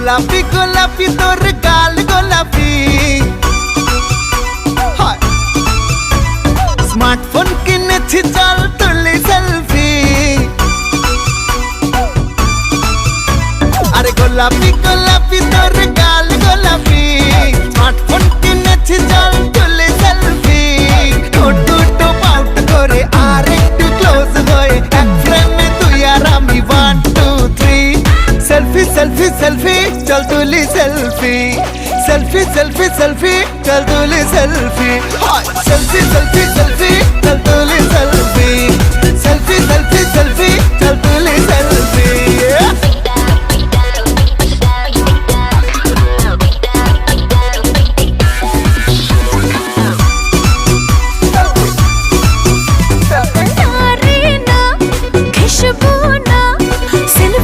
গোলাপি গোলাপি তোর গাল গোলাপি স্মার্টফোন কিনেছি চল তুলি সেলফি আরে গোলাপি গোলাপি তোর গাল গোলাপি স্মার্টফোন কিনেছি চল তুলি সেলফি ঠোঁট পাউট করে আর একটু ক্লোজ হয়ে এক ফ্রেমে তুই আর আমি 1 2 3 সেলফি সেলফি সেলফি চল তুলি সেলফি সেলফি সেলফি সেলফি চল তুলি সেলফি সেলফি সেলফি সেলফি চল তুলি সেলফি সেলফি সেলফি সেলফি চল তুলি সেলফি